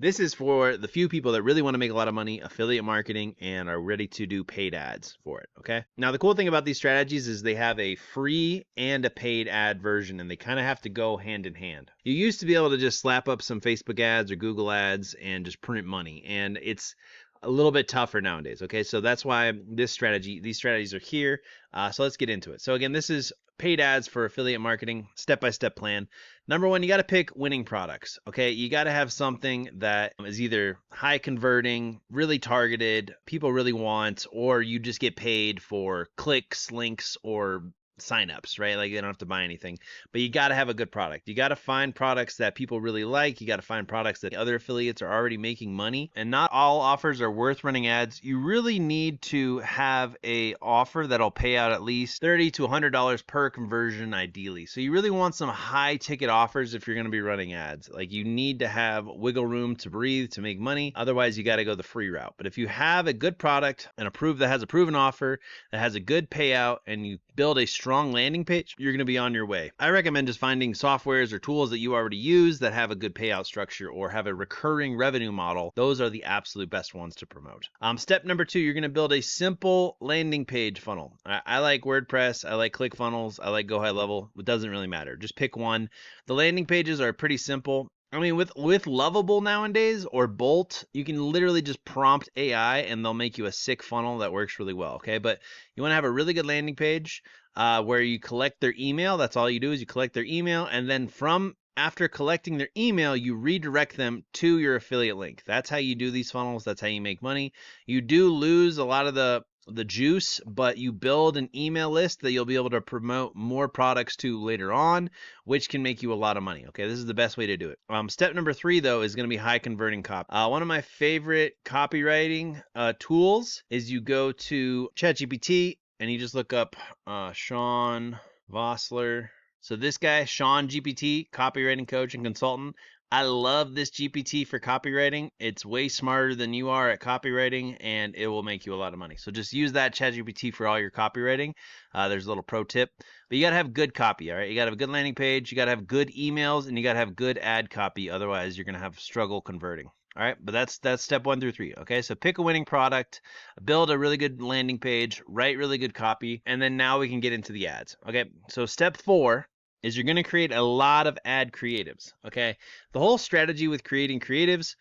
This is for the few people that really want to make a lot of money, affiliate marketing, and are ready to do paid ads for it. Okay. Now, the cool thing about these strategies is they have a free and a paid ad version, and they kind of have to go hand in hand. You used to be able to just slap up some Facebook ads or Google ads and just print money, and it's a little bit tougher nowadays. Okay. So that's why these strategies are here. So let's get into it. So again, this is paid ads for affiliate marketing, step-by-step plan. Number one, you got to pick winning products. Okay, you got to have something that is either high converting, really targeted, people really want, or you just get paid for clicks, links, or signups, right? Like they don't have to buy anything, but you got to have a good product. You got to find products that people really like. You got to find products that other affiliates are already making money, and not all offers are worth running ads. You really need to have a offer that'll pay out at least $30 to $100 per conversion, ideally. So you really want some high ticket offers if you're going to be running ads. Like you need to have wiggle room to breathe to make money. Otherwise, you got to go the free route. But if you have a good product and that has a proven offer, that has a good payout, and you build a strong landing page, you're going to be on your way. I recommend just finding softwares or tools that you already use that have a good payout structure or have a recurring revenue model. Those are the absolute best ones to promote. Step number 2, you're going to build a simple landing page funnel. I like WordPress, I like ClickFunnels, I like Go High Level. It doesn't really matter. Just pick one. The landing pages are pretty simple. I mean, with Lovable nowadays or Bolt, you can literally just prompt AI and they'll make you a sick funnel that works really well. Okay, but you want to have a really good landing page where you collect their email. That's all you do is you collect their email, and then after collecting their email, you redirect them to your affiliate link. That's how you do these funnels. That's how you make money. You do lose a lot of the juice, but you build an email list that you'll be able to promote more products to later on, which can make you a lot of money. Okay, this is the best way to do it. Step number 3, though, is going to be high converting copy. One of my favorite copywriting tools is you go to ChatGPT and you just look up Sean Vossler. So this guy, Sean GPT, copywriting coach and consultant. I love this GPT for copywriting. It's way smarter than you are at copywriting, and it will make you a lot of money. So just use that ChatGPT for all your copywriting. There's a little pro tip. But you got to have good copy, all right? You got to have a good landing page. You got to have good emails, and you got to have good ad copy. Otherwise, you're going to have struggle converting. All right, but that's step 1 through 3. Okay, so pick a winning product, build a really good landing page, write really good copy, and then now we can get into the ads. Okay, so step 4 is you're going to create a lot of ad creatives. Okay, the whole strategy with creating creatives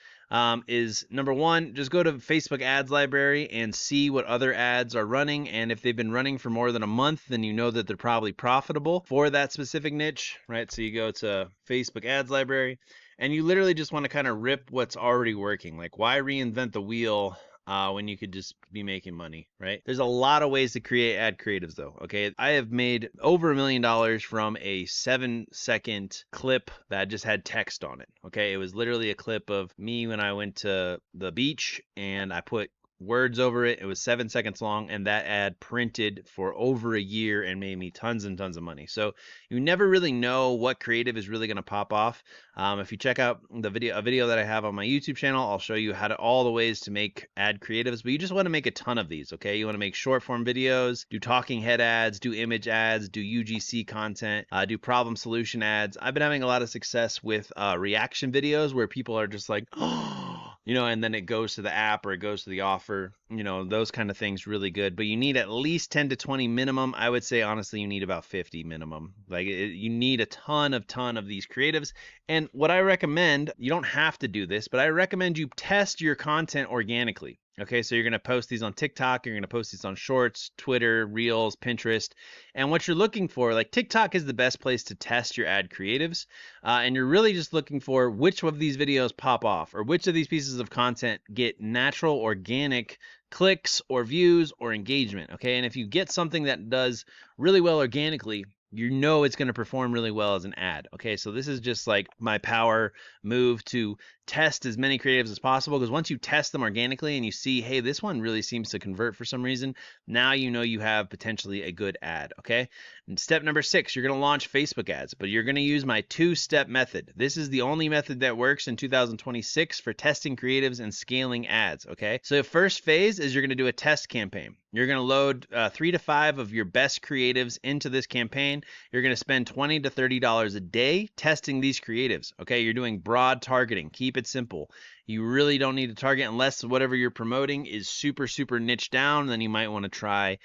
is number 1, just go to Facebook ads library and see what other ads are running, and if they've been running for more than a month, then you know that they're probably profitable for that specific niche, right? So you go to Facebook ads library and you literally just want to kind of rip what's already working. Like, why reinvent the wheel when you could just be making money, right? There's a lot of ways to create ad creatives though, okay? I have made over $1 million from a 7-second clip that just had text on it, okay? It was literally a clip of me when I went to the beach and I put words over it. It was 7 seconds long, and that ad printed for over a year and made me tons and tons of money. So you never really know what creative is really going to pop off. If you check out a video that I have on my YouTube channel, I'll show you all the ways to make ad creatives, but you just want to make a ton of these, okay? You want to make short form videos, do talking head ads, do image ads, do UGC content, do problem solution ads. I've been having a lot of success with reaction videos where people are just like, oh, you know, and then it goes to the app or it goes to the offer, you know, those kind of things really good. But you need at least 10 to 20 minimum. I would say, honestly, you need about 50 minimum. Like you need a ton of these creatives. And what I recommend, you don't have to do this, but I recommend you test your content organically. Okay, so you're going to post these on TikTok, you're going to post these on Shorts, Twitter, Reels, Pinterest. And what you're looking for, like TikTok is the best place to test your ad creatives. And you're really just looking for which of these videos pop off or which of these pieces of content get natural, organic clicks or views or engagement. Okay, and if you get something that does really well organically, you know it's going to perform really well as an ad. Okay, so this is just like my power move to test as many creatives as possible, because once you test them organically and you see, hey, this one really seems to convert for some reason, now you know you have potentially a good ad. Okay, and step number 6, you're going to launch Facebook ads, but you're going to use my 2-step method. This is the only method that works in 2026 for testing creatives and scaling ads. Okay, so the first phase is you're going to do a test campaign. You're going to load 3 to 5 of your best creatives into this campaign. You're going to spend $20 to $30 a day testing these creatives. Okay, you're doing broad targeting. Keep it simple. You really don't need to target unless whatever you're promoting is super, super niche down. Then you might want to try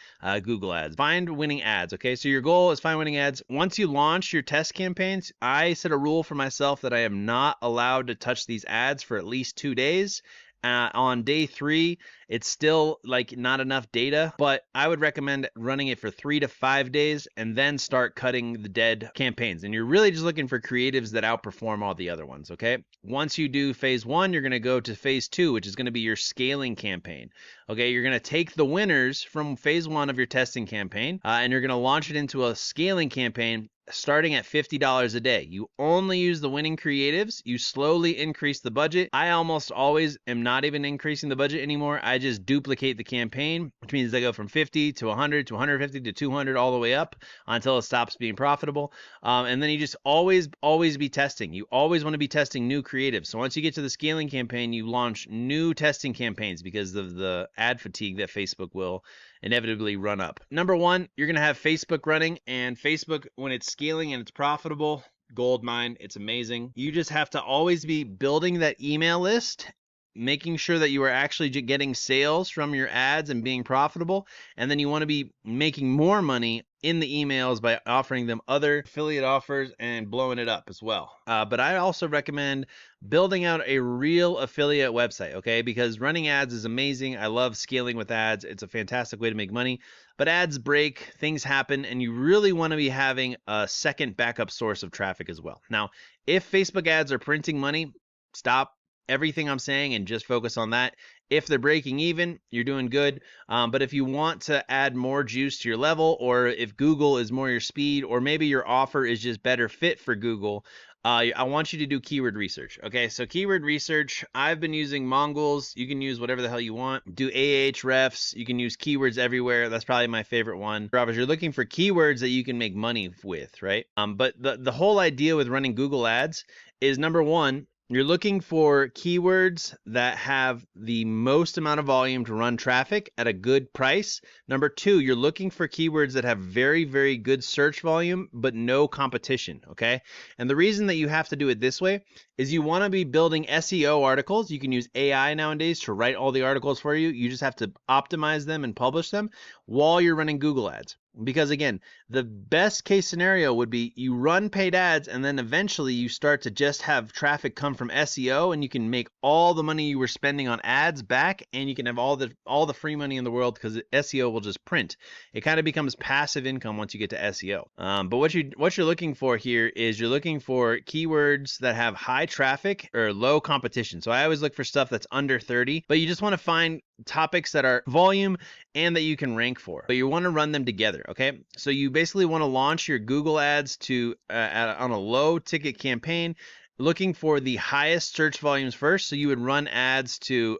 Google Ads. Find winning ads. Okay, so your goal is find winning ads. Once you launch your test campaigns, I set a rule for myself that I am not allowed to touch these ads for at least 2 days. On day 3, it's still like not enough data, but I would recommend running it for 3 to 5 days and then start cutting the dead campaigns. And you're really just looking for creatives that outperform all the other ones, okay? Once you do phase 1, you're going to go to phase 2, which is going to be your scaling campaign. Okay, you're going to take the winners from phase 1 of your testing campaign and you're going to launch it into a scaling campaign starting at $50 a day. You only use the winning creatives. You slowly increase the budget. I almost always am not even increasing the budget anymore. I just duplicate the campaign, which means I go from 50 to 100 to 150 to 200 all the way up until it stops being profitable. And then you just always be testing. You always want to be testing new creatives. So once you get to the scaling campaign, you launch new testing campaigns because of the ad fatigue that Facebook will inevitably run up. Number 1, you're going to have Facebook running, and Facebook, when it's scaling and it's profitable, gold mine, it's amazing. You just have to always be building that email list, making sure that you are actually getting sales from your ads and being profitable. And then you want to be making more money in the emails by offering them other affiliate offers and blowing it up as well. But I also recommend building out a real affiliate website, okay? Because running ads is amazing. I love scaling with ads. It's a fantastic way to make money. But ads break, things happen, and you really want to be having a second backup source of traffic as well. Now, if Facebook ads are printing money, stop everything I'm saying and just focus on that. If they're breaking even, you're doing good. But if you want to add more juice to your level, or if Google is more your speed, or maybe your offer is just better fit for Google, I want you to do keyword research. Okay, so keyword research, I've been using Mongols. You can use whatever the hell you want. Do Ahrefs. You can use keywords everywhere. That's probably my favorite one. You're looking for keywords that you can make money with, right? But the whole idea with running Google Ads is, number 1, you're looking for keywords that have the most amount of volume to run traffic at a good price. Number 2, you're looking for keywords that have very, very good search volume, but no competition, okay? And the reason that you have to do it this way is you want to be building SEO articles. You can use AI nowadays to write all the articles for you. You just have to optimize them and publish them while you're running Google Ads. Because again, the best case scenario would be you run paid ads and then eventually you start to just have traffic come from SEO, and you can make all the money you were spending on ads back, and you can have all the free money in the world because SEO will just print. It kind of becomes passive income once you get to SEO. But what you're looking for here is you're looking for keywords that have high traffic or low competition. So I always look for stuff that's under 30, but you just want to find topics that are volume and that you can rank for, but you want to run them together. Okay, so you basically want to launch your Google Ads to on a low ticket campaign, looking for the highest search volumes first. So you would run ads to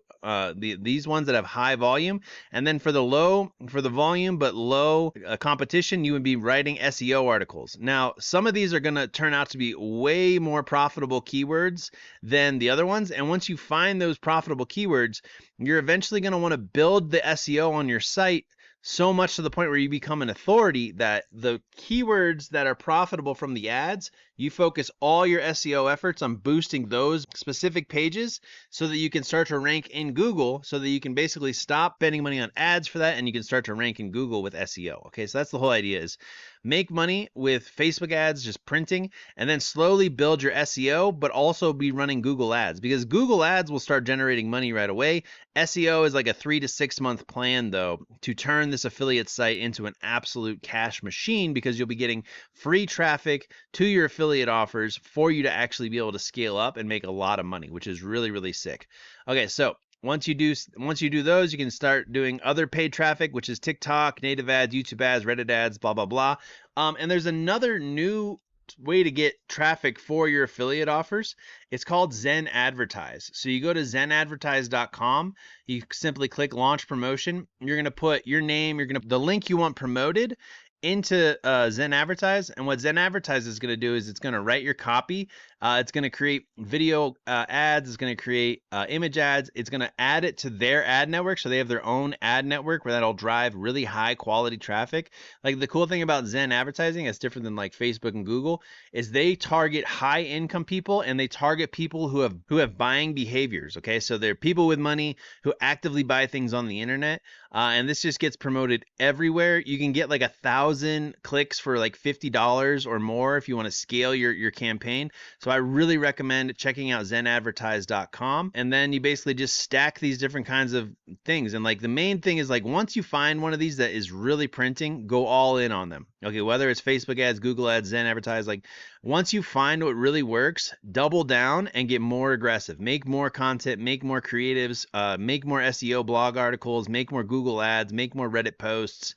these ones that have high volume, and then for the volume but low competition, you would be writing SEO articles. Now, some of these are going to turn out to be way more profitable keywords than the other ones, and once you find those profitable keywords, you're eventually going to want to build the SEO on your site so much to the point where you become an authority that the keywords that are profitable from the ads, you focus all your SEO efforts on boosting those specific pages so that you can start to rank in Google, so that you can basically stop spending money on ads for that and you can start to rank in Google with SEO. Okay, so that's the whole idea, is make money with Facebook ads, just printing, and then slowly build your SEO, but also be running Google ads, because Google ads will start generating money right away. SEO is like a 3 to 6 month plan though, to turn this affiliate site into an absolute cash machine, because you'll be getting free traffic to your affiliate offers for you to actually be able to scale up and make a lot of money, which is really, really sick. Okay, so once you do those, you can start doing other paid traffic, which is TikTok, native ads, YouTube ads, Reddit ads, blah, blah, blah. And there's another new way to get traffic for your affiliate offers. It's called Zen Advertise. So you go to zenadvertise.com, you simply click launch promotion. You're going to put your name, the link you want promoted into Zen Advertise, and what Zen Advertise is going to do is it's going to write your copy. It's going to create video ads. It's going to create image ads. It's going to add it to their ad network, so they have their own ad network where that'll drive really high quality traffic. Like the cool thing about Zen Advertising, it's different than like Facebook and Google, is they target high income people, and they target people who have buying behaviors. Okay, so they're people with money who actively buy things on the internet. And this just gets promoted everywhere. You can get like 1,000 clicks for like $50 or more if you want to scale your campaign. So I really recommend checking out zenadvertise.com. And then you basically just stack these different kinds of things. And like the main thing is, like, once you find one of these that is really printing, go all in on them. Okay, whether it's Facebook ads, Google ads, Zen Advertise, like once you find what really works, double down and get more aggressive. Make more content, make more creatives, make more SEO blog articles, make more Google ads, make more Reddit posts.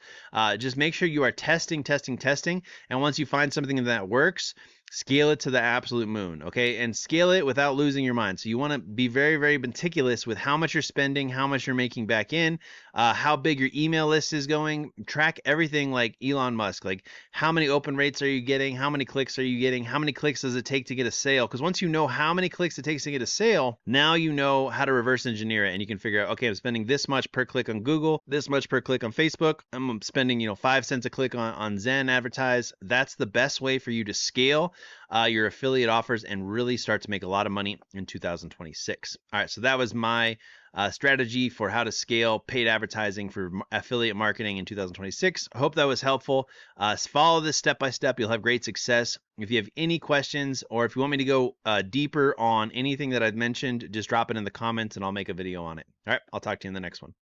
Just make sure you are testing. And once you find something that works, scale it to the absolute moon, okay? And scale it without losing your mind. So you want to be very, very meticulous with how much you're spending, how much you're making back in, how big your email list is going. Track everything like Elon Musk. Like, how many open rates are you getting? How many clicks are you getting? How many clicks does it take to get a sale? Because once you know how many clicks it takes to get a sale, now you know how to reverse engineer it, and you can figure out, okay, I'm spending this much per click on Google, this much per click on Facebook. I'm spending 5 cents a click on Zen Advertise. That's the best way for you to scale your affiliate offers and really start to make a lot of money in 2026. All right, so that was my strategy for how to scale paid advertising for affiliate marketing in 2026. I hope that was helpful. Follow this step by step. You'll have great success. If you have any questions, or if you want me to go deeper on anything that I've mentioned, just drop it in the comments and I'll make a video on it. All right, I'll talk to you in the next one.